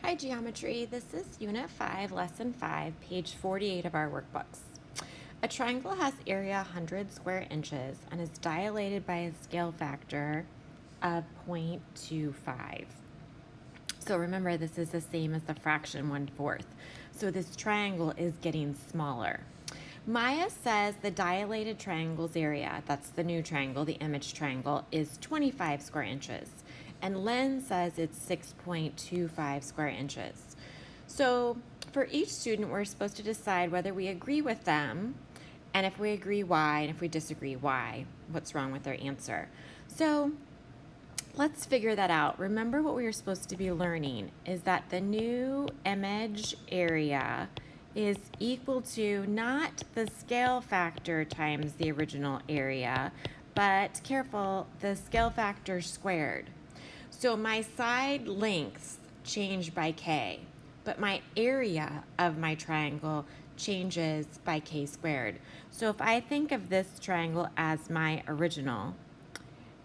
Hi Geometry, this is Unit 5, Lesson 5, page 48 of our workbooks. A triangle has area 100 square inches and is dilated by a scale factor of 0.25. So remember, this is the same as the fraction 1/4. So this triangle is getting smaller. Maya says the dilated triangle's area, that's the new triangle, the image triangle, is 25 square inches. And Len says it's 6.25 square inches. So for each student, we're supposed to decide whether we agree with them, and if we agree, why, and if we disagree, why. What's wrong with their answer? So let's figure that out. Remember, what we were supposed to be learning is that the new image area is equal to not the scale factor times the original area, but careful, the scale factor squared. So my side lengths change by k, but my area of my triangle changes by k squared. So if I think of this triangle as my original,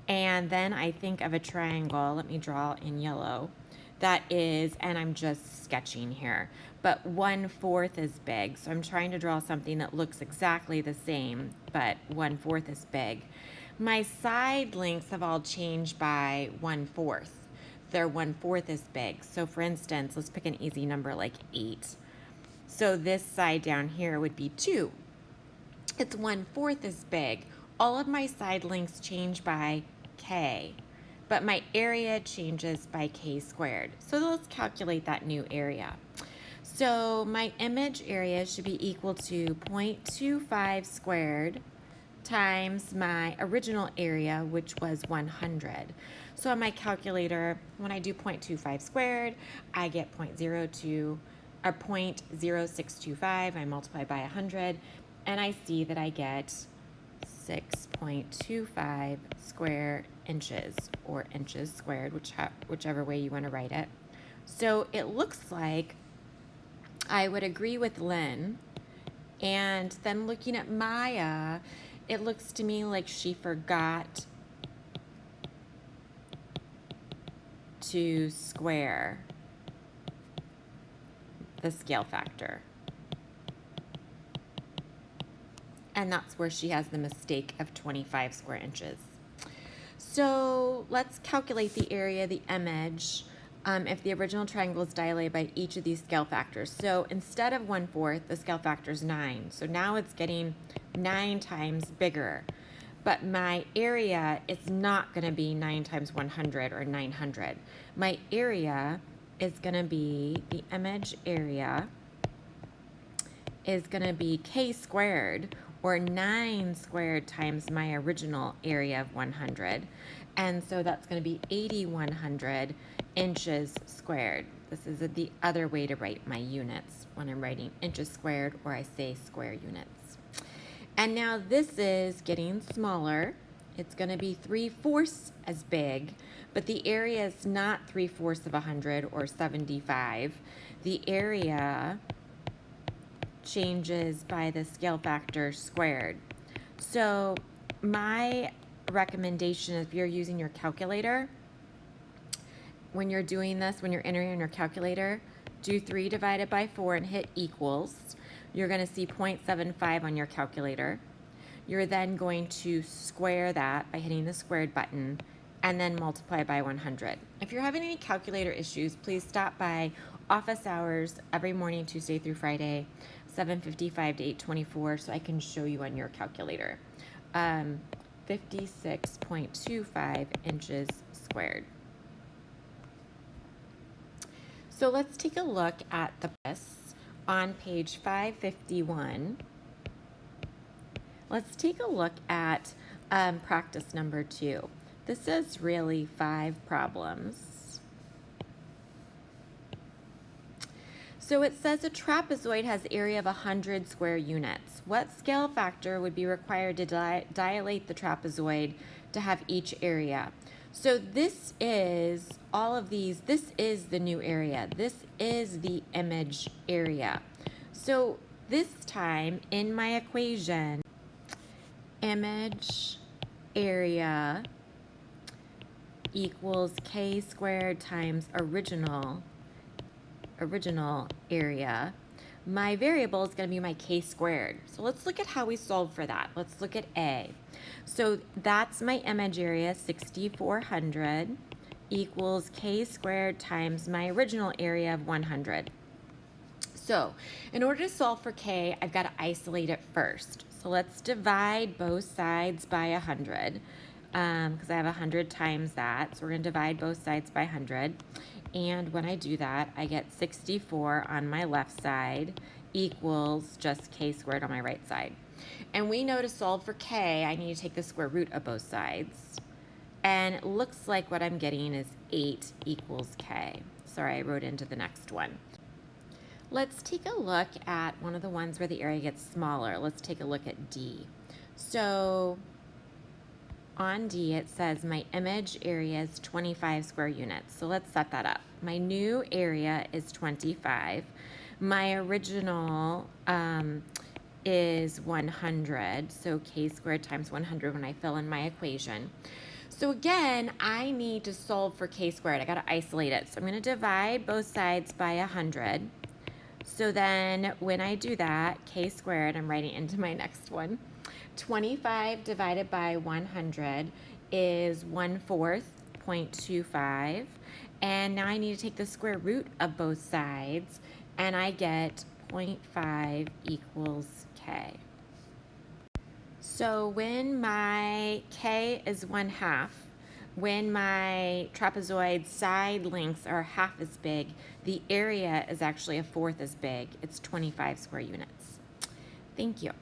and then I think of a triangle, let me draw in yellow, that is, and I'm just sketching here, but 1/4 is big. So I'm trying to draw something that looks exactly the same, but 1/4 is big. My side lengths have all changed by 1/4. Their 1/4 is big. So for instance, let's pick an easy number like 8. So this side down here would be 2. It's 1/4 as big. All of my side lengths change by k, but my area changes by k squared. So let's calculate that new area. So my image area should be equal to 0.25 squared times my original area, which was 100. So on my calculator, when I do 0.25 squared, I get 0.0625. I multiply by 100, and I see that I get 6.25 square inches, or inches squared, whichever way you want to write it. So it looks like I would agree with Lynn, and then looking at Maya, it looks to me like she forgot to square the scale factor. And that's where she has the mistake of 25 square inches. So let's calculate the area of the image if the original triangle is dilated by each of these scale factors. So instead of 1/4, the scale factor is 9. So now it's getting 9 times bigger. But my area is not going to be 9 times 100 or 900. My area is going to be, the image area is going to be k squared, or 9 squared times my original area of 100. And so that's going to be 8,100 inches squared. This is the other way to write my units when I'm writing inches squared, or I say square units. And now this is getting smaller. It's going to be 3/4 as big, but the area is not 3/4 of 100 or 75. The area changes by the scale factor squared. So my recommendation, if you're using your calculator, when you're doing this, when you're entering in your calculator, do 3 divided by 4 and hit equals. You're going to see 0.75 on your calculator. You're then going to square that by hitting the squared button, and then multiply by 100. If you're having any calculator issues, please stop by office hours every morning, Tuesday through Friday, 7:55 to 8:24, so I can show you on your calculator. 56.25 inches squared. So let's take a look at this on page 551. Let's take a look at practice number 2. This is really 5 problems. So it says a trapezoid has area of 100 square units. What scale factor would be required to dilate the trapezoid to have each area? So this is all of these. This is the new area. This is the image area. So this time in my equation, image area equals k squared times original original area, my variable is going to be my k squared. So let's look at how we solve for that. Let's look at A. So that's my image area, 6,400, equals k squared times my original area of 100. So in order to solve for k, I've got to isolate it first. So let's divide both sides by 100 because I have 100 times that. So we're going to divide both sides by 100. And when I do that, I get 64 on my left side equals just k squared on my right side. And we know to solve for k, I need to take the square root of both sides. And it looks like what I'm getting is 8 equals k. Sorry, I wrote into the next one. Let's take a look at one of the ones where the area gets smaller. Let's take a look at D. So on D, it says my image area is 25 square units. So let's set that up. My new area is 25. My original is 100. So k squared times 100 when I fill in my equation. So again, I need to solve for k squared. I got to isolate it. So I'm going to divide both sides by 100. So then when I do that, k squared, I'm writing into my next one. 25 divided by 100 is 1/4, 0.25. And now I need to take the square root of both sides, and I get 0.5 equals k. So when my k is 1/2, when my trapezoid side lengths are half as big, the area is actually 1/4 as big. It's 25 square units. Thank you.